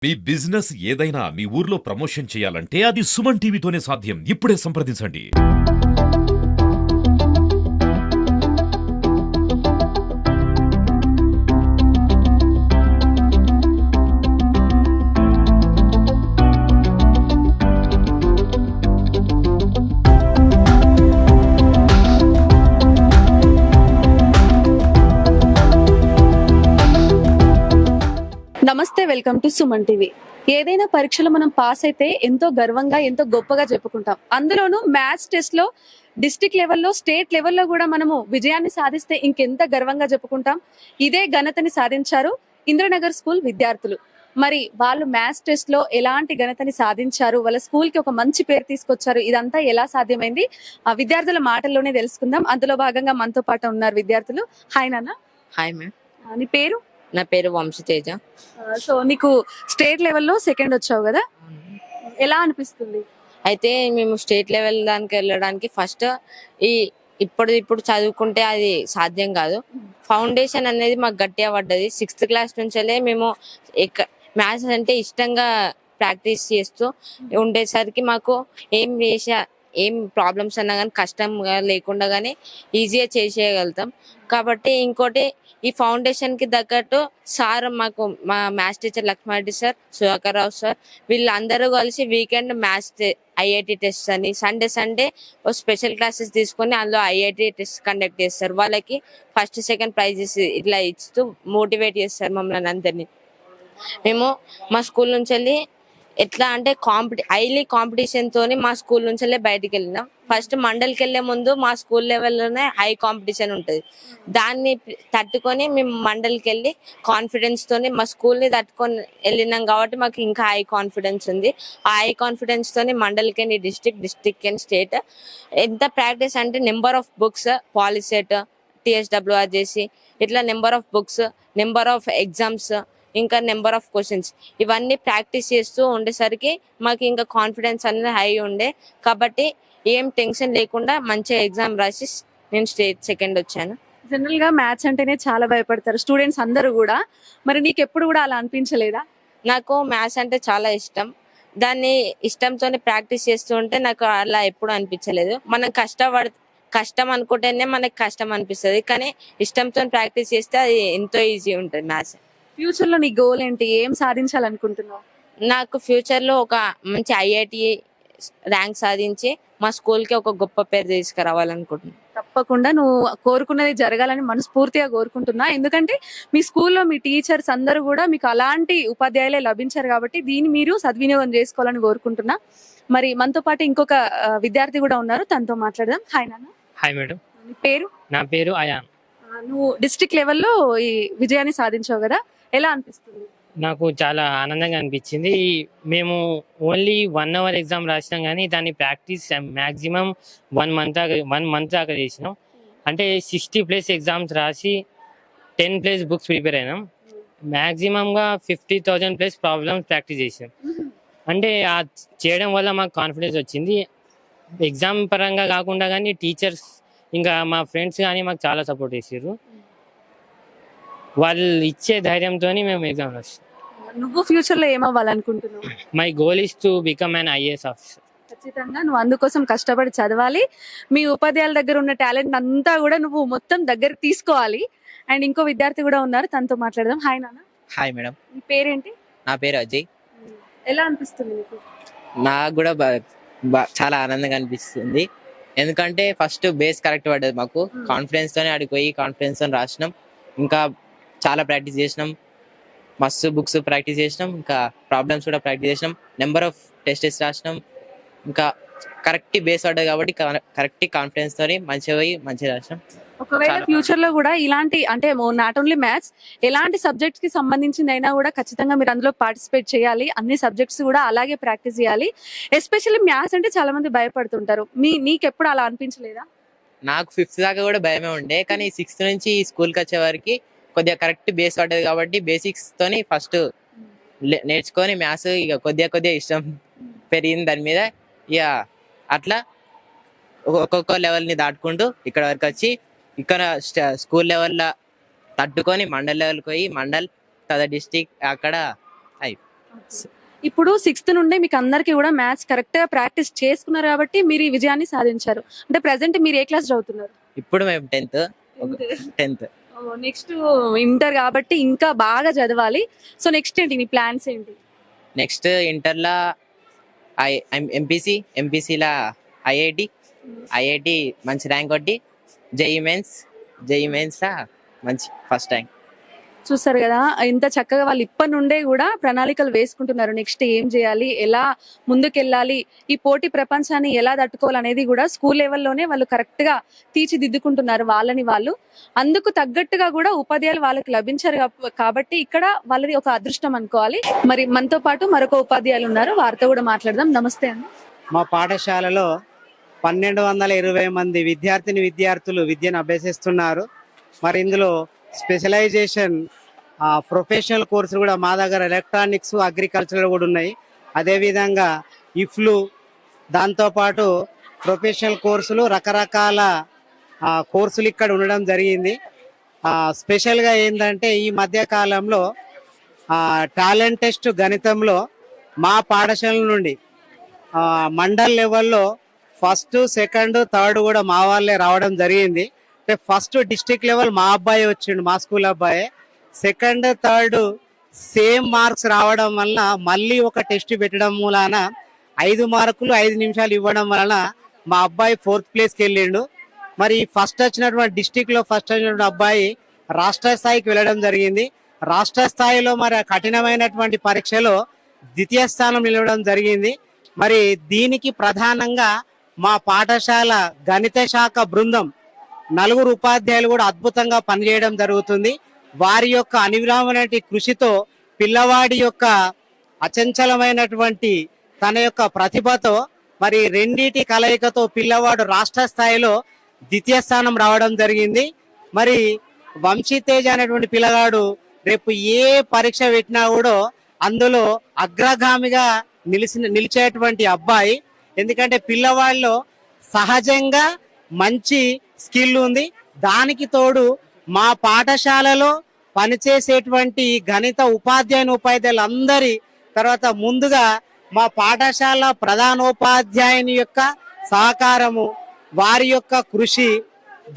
మీ business ఏదైనా మీ ఊర్లో promotion చేయాలంటే అది సుమన్ టీవీతోనే సాధ్యం. ఇప్పుడే సంప్రదించండి. నమస్తే, వెల్కమ్ టు సుమన్ టీవీ. ఏదైనా పరీక్షలో మనం పాస్ అయితే ఎంతో గర్వంగా ఎంతో గొప్పగా చెప్పుకుంటాం. అందులోనూ మ్యాథ్స్ టెస్ట్ లో డిస్ట్రిక్ట్ లెవెల్లో స్టేట్ లెవెల్లో కూడా మనము విజయాన్ని సాధిస్తే ఇంకెంత గర్వంగా చెప్పుకుంటాం. ఇదే ఘనతని సాధించారు ఇంద్రనగర్ స్కూల్ విద్యార్థులు. మరి వాళ్ళు మ్యాథ్స్ టెస్ట్ లో ఎలాంటి ఘనతని సాధించారు, వాళ్ళ స్కూల్ కి ఒక మంచి పేరు తీసుకొచ్చారు, ఇదంతా ఎలా సాధ్యమైంది ఆ విద్యార్థుల మాటల్లోనే తెలుసుకుందాం. అందులో భాగంగా మనతో పాటు ఉన్నారు విద్యార్థులు. హాయ్ నాన్న. Hi ma'am. నీ పేరు? నా పేరు వంశతేజ. సో నీకు స్టేట్ లెవెల్లో సెకండ్ వచ్చావు కదా, ఎలా అనిపిస్తుంది? అయితే మేము స్టేట్ లెవెల్ దానికి వెళ్ళడానికి ఫస్ట్ ఇప్పుడు చదువుకుంటే అది సాధ్యం కాదు. ఫౌండేషన్ అనేది మాకు గట్టిగా పడ్డది. 6th క్లాస్ నుంచే మేము మ్యాథ్స్ అంటే ఇష్టంగా ప్రాక్టీస్ చేస్తూ ఉండేసరికి మాకు ఏం ప్రాబ్లమ్స్ అన్నా కానీ కష్టంగా లేకుండా కానీ ఈజీగా చేసేయగలుగుతాం. కాబట్టి ఇంకోటి ఈ ఫౌండేషన్ కి తగ్గట్టు సార్ మాకు మా maths teacher Lakshmareddy sir, Sudhakar Rao sir వీళ్ళందరూ కలిసి వీకెండ్ మ్యాథ్స్ ఐఐటి టెస్ట్ అని సండే స్పెషల్ క్లాసెస్ తీసుకొని అందులో ఐఐటి టెస్ట్ కండక్ట్ చేస్తారు. వాళ్ళకి ఫస్ట్ సెకండ్ ప్రైజెస్ ఇట్లా ఇస్తూ మోటివేట్ చేస్తారు మమ్మల్ని అందరినీ. మేము మా స్కూల్ నుంచి వెళ్ళి ఎట్లా అంటే హైలీ కాంపిటీషన్ తోని మా స్కూల్ నుంచి బయటికి వెళ్ళినాం. ఫస్ట్ మండలికి వెళ్లే ముందు మా స్కూల్ లెవెల్లోనే హై కాంపిటీషన్ ఉంటుంది. దాన్ని తట్టుకొని మేము మండలికి వెళ్ళి కాన్ఫిడెన్స్ తోని మా స్కూల్ ని తట్టుకొని వెళ్ళినాం కాబట్టి మాకు ఇంకా హై కాన్ఫిడెన్స్ ఉంది. ఆ హై కాన్ఫిడెన్స్ తోని మండలికి డిస్ట్రిక్ట్ అండ్ స్టేట్ ఎంత ప్రాక్టీస్ అంటే number of books, POLYCET, TSWR చేసి ఇట్లా number of books, number of exams, ఇంకా నెంబర్ ఆఫ్ క్వశ్చన్స్ ఇవన్నీ ప్రాక్టీస్ చేస్తూ ఉండేసరికి మాకు ఇంకా కాన్ఫిడెన్స్ అనేది హై ఉండే. కాబట్టి ఏం టెన్షన్ లేకుండా మంచిగా ఎగ్జామ్ రాసి నేను స్టేట్ సెకండ్ వచ్చాను. జనరల్ గా మ్యాథ్స్ అంటేనే చాలా భయపడతారు స్టూడెంట్స్ అందరూ కూడా. మరి నీకు ఎప్పుడు కూడా అలా అనిపించలేదా? నాకు మ్యాథ్స్ అంటే చాలా ఇష్టం. దాన్ని ఇష్టంతోనే ప్రాక్టీస్ చేస్తూ ఉంటే నాకు అలా ఎప్పుడు అనిపించలేదు. మనం కష్టం అనుకుంటేనే మనకు కష్టం అనిపిస్తుంది, కానీ ఇష్టంతో ప్రాక్టీస్ చేస్తే అది ఎంతో ఈజీ ఉంటుంది మ్యాథ్స్. ఫ్యూచర్ లో నీ గోల్ ఏంటి? ఏం సాధించాలనుకుంటున్నావు? నాకు ఫ్యూచర్ లో ఒక మంచి ఐఐటి ర్యాంక్ సాధించి మా స్కూల్ కి ఒక గొప్ప పేరు తీసుకురావాలనుకుంటున్నాను. తప్పకుండా నువ్వు కోరుకున్నది జరగాలని మనస్ఫూర్తిగా కోరుకుంటున్నా. ఎందుకంటే మీ స్కూల్లో మీ టీచర్స్ అందరూ కూడా మీకు అలాంటి ఉపాధ్యాయులే లభించారు కాబట్టి దీన్ని మీరు సద్వినియోగం చేసుకోవాలని కోరుకుంటున్నా. మరి మనతో పాటు ఇంకొక విద్యార్థి కూడా ఉన్నారు, తనతో మాట్లాడదాం. హాయ్ నాన్న. Hi madam. నీ పేరు? నా పేరు అయాన్. నువ్వు డిస్ట్రిక్ట్ లెవెల్లో ఈ విజయాన్ని సాధించావు కదా, ఎలా అనిపిస్తుంది? నాకు చాలా ఆనందంగా అనిపించింది. మేము ఓన్లీ 1 hour ఎగ్జామ్ రాసినాం, కానీ దాని ప్రాక్టీస్ మ్యాక్సిమం 1 month దాకా చేసినాం. అంటే 60+ ఎగ్జామ్స్ రాసి 10+ బుక్స్ ప్రిపేర్ అయినాం. మ్యాక్సిమంగా 50,000+ ప్రాబ్లమ్స్ ప్రాక్టీస్ చేసినాం. అంటే ఆ చేయడం వల్ల మాకు కాన్ఫిడెన్స్ వచ్చింది. ఎగ్జామ్ పరంగా కాకుండా కానీ టీచర్స్ ఇంకా మా ఫ్రెండ్స్ కానీ మాకు చాలా సపోర్ట్ చేసారు. వాళ్ళు ఇచ్చే ధైర్యంతో మేము ఎగ్జామ్ రాస్తాం. నువ్వు ఫ్యూచర్ లో ఏమవ్వాలనుకుంటున్నావు? My goal is to become an IAS officer. ఖచ్చితంగా నువ్వు అందుకోసం కష్టపడి చదవాలి. మీ ఉపాధ్యాయుల దగ్గర ఉన్న టాలెంట్ అంతా కూడా నువ్వు మొత్తం దగ్గరికి తీసుకోవాలి. అండ్ ఇంకో విద్యార్థి కూడా ఉన్నారు, తనతో మాట్లాడదాం. హాయ్ నాన్న. Hi madam. నీ పేరేంటి? నా పేరు అజయ్. ఎలా అనిపిస్తుంది నీకు? నాకు కూడా చాలా ఆనందంగా అనిపిస్తుంది. ఎందుకంటే ఫస్ట్ బేస్ కరెక్ట్ పడ్డది మాకు. కాన్ఫిడెన్స్ తోనే ఆడిపోయి కాన్ఫిడెన్స్ తో రాసినాం. ఇంకా చాలా ప్రాక్టీస్ చేసినాం, మస్తు బుక్స్ ప్రాక్టీస్ చేసినాం, ఇంకా ప్రాబ్లమ్స్ కూడా ప్రాక్టీస్ చేసినాం, నెంబర్ ఆఫ్ టెస్టెస్ రాసినాం. ఇంకా కరెక్ట్ బేస్ పడ్డది కాబట్టి కరెక్ట్ కాన్ఫిడెన్స్ తోని మంచిగా రాసినాం. ఒకవేళ ఫ్యూచర్ లో కూడా ఇలాంటి అంటే నాట్ ఓన్లీ మ్యాథ్స్, ఎలాంటి సబ్జెక్ట్స్ కి సంబంధించింది అయినా కూడా ఖచ్చితంగా మీరు అందులో పార్టిసిపేట్ చేయాలి. అన్ని సబ్జెక్ట్స్ కూడా అలాగే ప్రాక్టీస్ చేయాలి. ఎస్పెషల్లీ మ్యాథ్స్ అంటే చాలా మంది భయపడుతుంటారు. నీకెప్పుడు అలా అనిపించలేదా? నాకు 5th దాకా కూడా భయమే ఉండే, కానీ 6th నుంచి స్కూల్కి వచ్చే వరకు కొద్దిగా కరెక్ట్ బేస్ పడ్డది కాబట్టి బేసిక్స్ తోని ఫస్ట్ నేర్చుకొని మ్యాథ్స్ ఇక కొద్దిగా ఇష్టం పెరిగింది దాని మీద. ఇక అట్లా ఒక్కొక్క లెవెల్ని దాటుకుంటూ ఇక్కడ వరకు వచ్చి ఇక్కడ స్కూల్ లెవెల్లో తట్టుకొని మండల్ లెవెల్కి పోయి మండల్ తర్వాత డిస్టిక్ అక్కడ ఇప్పుడు 6th నుండి మీకు అందరికీ కూడా మ్యాథ్స్ కరెక్ట్ గా ప్రాక్టీస్ చేసుకున్నారు కాబట్టి మీరు ఈ విజయాన్ని సాధించారు. అంటే ప్రెసెంట్ మీరు ఏ క్లాస్ చదువుతున్నారు? ఇప్పుడు మేము 10th నెక్స్ట్ ఇంటర్ కాబట్టి ఇంకా బాగా చదవాలి. సో నెక్స్ట్ ఏంటి నీ ప్లాన్స్ ఏంటి? నెక్స్ట్ ఇంటర్లా ఎంపీసీలా ఐఐటి మంచి ర్యాంక్ కొట్టి జేఈ మెయిన్స్ మంచి ఫస్ట్ ర్యాంక్. చూస్తారు కదా ఎంత చక్కగా వాళ్ళు ఇప్పటి నుండే కూడా ప్రణాళికలు వేసుకుంటున్నారు. నెక్స్ట్ ఏం చేయాలి, ఎలా ముందుకెళ్ళాలి, ఈ పోటీ ప్రపంచాన్ని ఎలా తట్టుకోవాలనేది కూడా స్కూల్ లెవెల్లోనే వాళ్ళు కరెక్ట్ గా తీర్చిదిద్దుకుంటున్నారు వాళ్ళని వాళ్ళు. అందుకు తగ్గట్టుగా కూడా ఉపాధ్యాయులు వాళ్ళకి లభించారు కాబట్టి ఇక్కడ వాళ్ళది ఒక అదృష్టం అనుకోవాలి. మరి మనతో పాటు మరొక ఉపాధ్యాయులు ఉన్నారు, వారితో కూడా మాట్లాడదాం. నమస్తే అండి. మా పాఠశాలలో 1220 మంది విద్యార్థులు విద్యను అభ్యసిస్తున్నారు. మరి ఇందులో స్పెషలైజేషన్ ప్రొఫెషనల్ కోర్సులు కూడా మా దగ్గర ఎలక్ట్రానిక్స్, అగ్రికల్చర్ కూడా ఉన్నాయి. అదేవిధంగా ఇఫ్లు, దాంతోపాటు ప్రొఫెషనల్ కోర్సులు, రకరకాల కోర్సులు ఇక్కడ ఉండడం జరిగింది. స్పెషల్గా ఏంటంటే ఈ మధ్య కాలంలో టాలెంట్ టెస్ట్ గణితంలో మా పాఠశాల నుండి మండల్ లెవెల్లో 1st, 2nd, 3rd కూడా మా వాళ్ళే రావడం జరిగింది. అంటే ఫస్ట్ డిస్ట్రిక్ట్ లెవెల్ మా అబ్బాయి వచ్చిండు, మా స్కూల్ అబ్బాయి. 2nd, 3rd సేమ్ మార్క్స్ రావడం వలన మళ్ళీ ఒక టెస్ట్ పెట్టడం మూలాన 5 మార్కులు 5 నిమిషాలు ఇవ్వడం వలన మా అబ్బాయి 4th ప్లేస్కి వెళ్ళిండు. మరి ఫస్ట్ వచ్చినటువంటి అబ్బాయి రాష్ట్ర స్థాయికి వెళ్ళడం జరిగింది. రాష్ట్ర స్థాయిలో మరి కఠినమైనటువంటి పరీక్షలో ద్వితీయ స్థానం నిలవడం జరిగింది. మరి దీనికి ప్రధానంగా మా పాఠశాల గణిత శాఖ బృందం 4 ఉపాధ్యాయులు కూడా అద్భుతంగా పనిచేయడం జరుగుతుంది. వారి యొక్క అనివిరామైనటువంటి కృషితో పిల్లవాడి యొక్క అచంచలమైనటువంటి తన యొక్క ప్రతిభతో మరి రెండిటి కలయికతో పిల్లవాడు రాష్ట్ర స్థాయిలో ద్వితీయ స్థానం రావడం జరిగింది. మరి వంశీతేజ్ అనేటువంటి పిల్లగాడు రేపు ఏ పరీక్ష పెట్టినా కూడా అందులో అగ్రగామిగా నిలిచేటువంటి అబ్బాయి. ఎందుకంటే పిల్లవాళ్ళలో సహజంగా మంచి స్కిల్ ఉంది. దానికి తోడు మా పాఠశాలలో పనిచేసేటువంటి గణిత ఉపాధ్యాయులందరి తర్వాత ముందుగా మా పాఠశాల ప్రధానోపాధ్యాయుని యొక్క సహకారము, వారి యొక్క కృషి,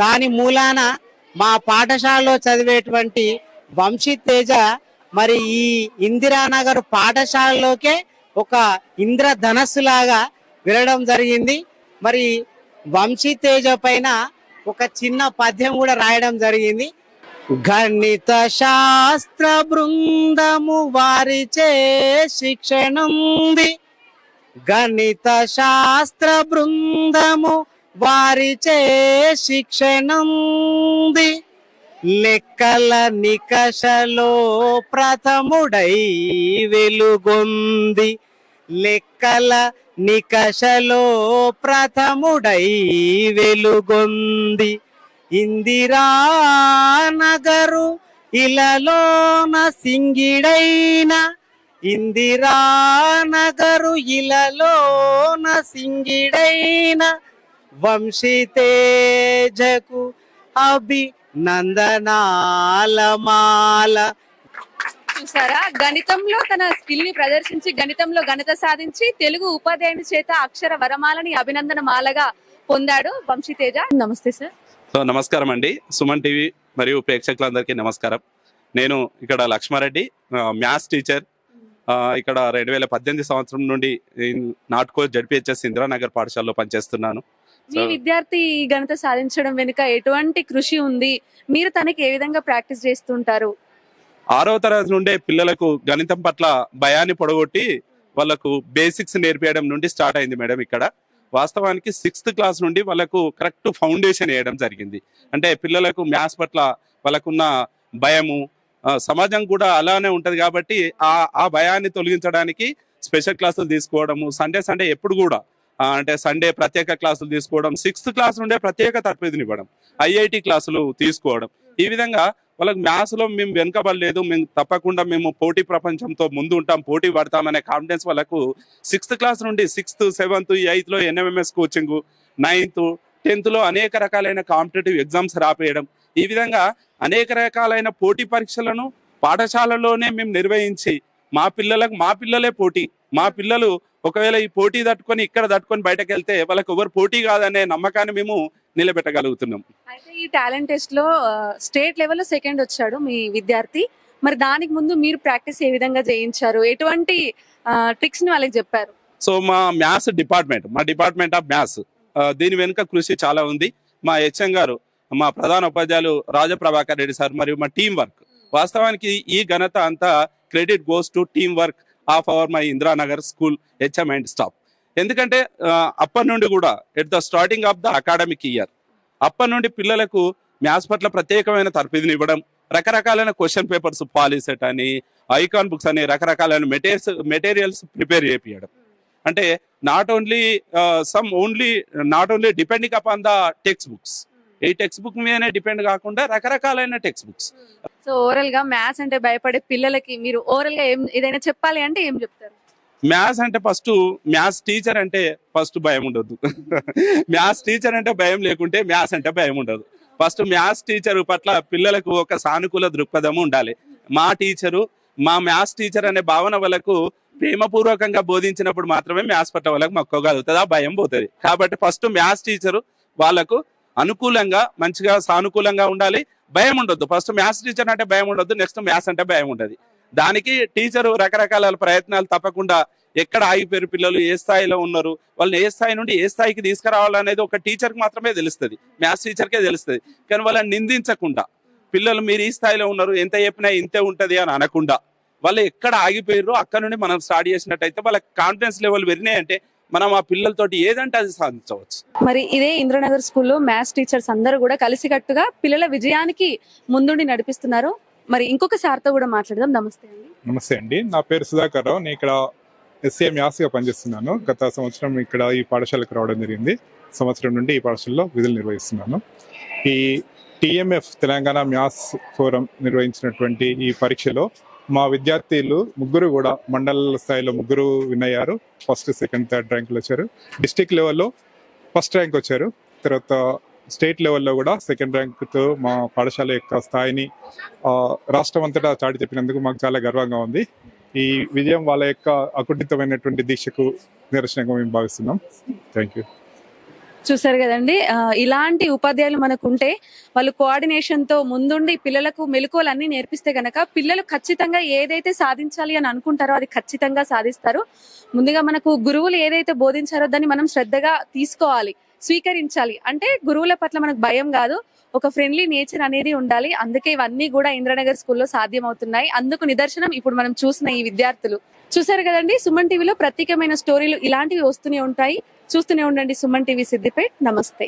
దాని మూలాన మా పాఠశాలలో చదివేటువంటి వంశీతేజ మరి ఈ ఇందిరానగర్ పాఠశాలలోకే ఒక ఇంద్రధనస్సు లాగా వెళ్ళడం జరిగింది. మరి వంశీతేజ పైన ఒక చిన్న పద్యం కూడా రాయడం జరిగింది. గణిత శాస్త్ర బృందము వారిచే శిక్షణుంది, గణిత శాస్త్ర బృందము వారిచే శిక్షణుంది, లెక్కల నికషలో ప్రథముడై వెలుగొంది, లెక్కల నికషలో ప్రథముడై వెలుగొంది, ఇందిరానగరు ఇలలోన సింగిడైన, ఇందిరానగరు ఇలలోన సింగిడైన వంశీతేజకు అభినందనాలమాల. చూసారా, గణితంలో తన స్కిల్ ని ప్రదర్శించి గణితంలో ఘనత సాధించి తెలుగు ఉపాధ్యాయుని చేత అక్షర వరమాలని అభినందన మాలగా పొందాడు వంశీతేజ. నమస్తే సార్. నమస్కారం అండి. సుమన్ టీవీ మరియు ప్రేక్షకులందరికీ నమస్కారం. నేను ఇక్కడ లక్ష్మారెడ్డి, మ్యాథ్స్ టీచర్. ఇక్కడ 2018 సంవత్సరం నుండి నాటుకో జడ్పిహెచ్ఎస్ ఇందిరానగర్ పాఠశాలలో పనిచేస్తున్నాను. మీ విద్యార్థి ఈ ఘనత సాధించడం వెనుక ఎటువంటి కృషి ఉంది? మీరు తనకి ఏ విధంగా ప్రాక్టీస్ చేస్తుంటారు? 6వ తరగతి నుండే పిల్లలకు గణితం పట్ల భయాన్ని పొడగొట్టి వాళ్ళకు బేసిక్స్ నేర్పించడం నుండి స్టార్ట్ అయింది మేడం. ఇక్కడ వాస్తవానికి 6th క్లాస్ నుండి వాళ్ళకు కరెక్ట్ ఫౌండేషన్ వేయడం జరిగింది. అంటే పిల్లలకు మ్యాథ్స్ పట్ల వాళ్ళకున్న భయము, సమాజం కూడా అలానే ఉంటది కాబట్టి ఆ భయాన్ని తొలగించడానికి స్పెషల్ క్లాసులు తీసుకోవడము, సండే ఎప్పుడు కూడా అంటే సండే ప్రత్యేక క్లాసులు తీసుకోవడం, 6th క్లాస్ నుండే ప్రత్యేక తరగతినివ్వడం, ఐఐటి క్లాసులు తీసుకోవడం. ఈ విధంగా వాళ్ళకి మ్యాథ్స్ లో మేము వెనుకబడలేదు, మేము తప్పకుండా మేము పోటీ ప్రపంచంతో ముందు ఉంటాం, పోటీ పడతామనే కాన్ఫిడెన్స్ వాళ్ళకు 6th క్లాస్ నుండి 6th, 7th, 8th లో ఎన్ఎంఎంఎస్ కోచింగ్, 9th, 10th లో అనేక రకాలైన కాంపిటేటివ్ ఎగ్జామ్స్ రాపేయడం, ఈ విధంగా అనేక రకాలైన పోటీ పరీక్షలను పాఠశాలలోనే మేము నిర్వహించి మా పిల్లలే పోటీ. మా పిల్లలు ఒకవేళ ఈ పోటీ తట్టుకొని ఇక్కడ తట్టుకొని బయటకు వెళ్తే వాళ్ళకి ఎవరు పోటీ కాదనే నమ్మకాన్ని మేము నిలబెట్టగలుగుతున్నాం. అయితే ఈ టాలెంట్ టెస్ట్ లో స్టేట్ లెవెల్లో సెకండ్ వచ్చాడు మీ విద్యార్థి. మరి దానికి ముందు మీరు ప్రాక్టీస్ ఏ విధంగా చేయించారు, ఎటువంటి ట్రిక్స్ ని వాళ్ళకి చెప్పారు? సో మా డిపార్ట్మెంట్ ఆఫ్ మ్యాథ్స్ దీని వెనుక కృషి చాలా ఉంది. మా హెచ్ఎం గారు, మా ప్రధాన ఉపాధ్యాయులు రాజప్రభాకర్ రెడ్డి సార్ మరియు మా టీం వర్క్. వాస్తవానికి ఈ ఘనత అంతా credit goes to team work of my Indiranagar school HM and staff. ఎందుకంటే అప్పటి నుండి కూడా at the starting of the academic year అప్పటి నుండి పిల్లలకు మ్యాథ్స్ పట్ల ప్రత్యేకమైన తరఫీదుని ఇవ్వడం, రకరకాలైన క్వశ్చన్ పేపర్స్, పాలిసెట్ అని, ఐకాన్ బుక్స్ అని రకరకాలైన మెటీరియల్స్ ప్రిపేర్ చేయించడం. అంటే not only depending upon the text books, ఈ టెక్స్ట్ బుక్ మీదనే డిపెండ్ కాకుండా రకరకాలైన టెక్స్ట్ బుక్స్. సో ఓవరాల్ గా మ్యాథ్స్ అంటే భయపడే పిల్లలకి మీరు ఓవరాల్ గా ఏదైనా చెప్పాలి అంటే ఏం చెప్తారు? మ్యాథ్స్ అంటే మ్యాథ్స్ టీచర్ అంటే ఫస్ట్ భయం ఉండదు. మ్యాథ్స్ టీచర్ అంటే భయం లేకుంటే మ్యాథ్స్ అంటే భయం ఉండదు. ఫస్ట్ మ్యాథ్స్ టీచర్ పట్ల పిల్లలకు ఒక సానుకూల దృక్పథం ఉండాలి. మా మ్యాథ్స్ టీచర్ అనే భావన వాళ్ళకు ప్రేమపూర్వకంగా బోధించినప్పుడు మాత్రమే మ్యాథ్స్ పట్ల వాళ్ళకి మక్కువగలుగుతుంది, ఆ భయం పోతుంది. కాబట్టి ఫస్ట్ మ్యాథ్స్ టీచరు వాళ్ళకు అనుకూలంగా, మంచిగా, సానుకూలంగా ఉండాలి. భయం ఉండొద్దు. ఫస్ట్ మ్యాథ్స్ టీచర్ అంటే భయం ఉండొద్దు, నెక్స్ట్ మ్యాథ్స్ అంటే భయం ఉండదు. దానికి టీచరు రకరకాల ప్రయత్నాలు తప్పకుండా ఎక్కడ ఆగిపోయారు పిల్లలు, ఏ స్థాయిలో ఉన్నారు, వాళ్ళని ఏ స్థాయి నుండి ఏ స్థాయికి తీసుకురావాలనేది ఒక టీచర్కి మాత్రమే తెలుస్తుంది, మ్యాథ్స్ టీచర్కే తెలుస్తుంది. కానీ వాళ్ళని నిందించకుండా, పిల్లలు మీరు ఈ స్థాయిలో ఉన్నారు, ఎంత చెప్పినా ఇంతే ఉంటది అని అనకుండా, వాళ్ళు ఎక్కడ ఆగిపోయారో అక్కడ నుండి మనం స్టార్ట్ చేసినట్టయితే వాళ్ళ కాన్ఫిడెన్స్ లెవెల్ పెరిగినాయంటే మనం ఆ పిల్లలతోటి ఏదంటే అది సాధించవచ్చు. మరి ఇదే ఇంద్రనగర్ స్కూల్లో మ్యాథ్స్ టీచర్స్ అందరూ కూడా కలిసికట్టుగా పిల్లల విజయానికి ముందుండి నడిపిస్తున్నారు. మరి ఇంకొక సార్తో కూడా మాట్లాడదాం. నమస్తే అండి. నమస్తే అండి, నా పేరు సుధాకర్ రావు. నేను ఇక్కడ ఎస్ఏ మ్యాథ్స్ గా పనిచేస్తున్నాను. గత సంవత్సరం ఇక్కడ ఈ పాఠశాలకు రావడం జరిగింది. సంవత్సరం నుండి ఈ పాఠశాలలో విధులు నిర్వహిస్తున్నాను. ఈ టిఎంఎఫ్ తెలంగాణ మ్యాథ్స్ ఫోరం నిర్వహించినటువంటి ఈ పరీక్షలో మా విద్యార్థులు ముగ్గురు కూడా మండల స్థాయిలో ముగ్గురు విన్ అయ్యారు. ఫస్ట్, సెకండ్, థర్డ్ ర్యాంకులు వచ్చారు. డిస్టిక్ లెవెల్లో ఫస్ట్ ర్యాంక్ వచ్చారు. తర్వాత స్టేట్ లెవెల్లో కూడా సెకండ్ ర్యాంక్తో మా పాఠశాల యొక్క స్థాయిని రాష్ట్రం అంతటా చాటి చెప్పినందుకు మాకు చాలా గర్వంగా ఉంది. ఈ విజయం వాళ్ళ యొక్క అకుంఠితమైనటువంటి దీక్షకు నిరసనగా మేము భావిస్తున్నాం. Thank you. చూసారు కదండి, ఇలాంటి ఉపాధ్యాయులు మనకు ఉంటే వాళ్ళు కోఆర్డినేషన్ తో ముందుండి పిల్లలకు మెలకువలన్నీ నేర్పిస్తే గనక పిల్లలు ఖచ్చితంగా ఏదైతే సాధించాలి అని అనుకుంటారో అది ఖచ్చితంగా సాధిస్తారు. ముందుగా మనకు గురువులు ఏదైతే బోధించారో దాన్ని మనం శ్రద్ధగా తీసుకోవాలి, స్వీకరించాలి. అంటే గురువుల పట్ల మనకు భయం కాదు, ఒక ఫ్రెండ్లీ నేచర్ అనేది ఉండాలి. అందుకే ఇవన్నీ కూడా ఇంద్రనగర్ స్కూల్లో సాధ్యం అవుతున్నాయి. అందుకు నిదర్శనం ఇప్పుడు మనం చూసిన ఈ విద్యార్థులు. చూసారు కదండి, సుమన్ టీవీలో ప్రత్యేకమైన స్టోరీలు ఇలాంటివి వస్తూనే ఉంటాయి. చూస్తూనే ఉండండి సుమన్ టీవీ సిద్దిపేట్. నమస్తే.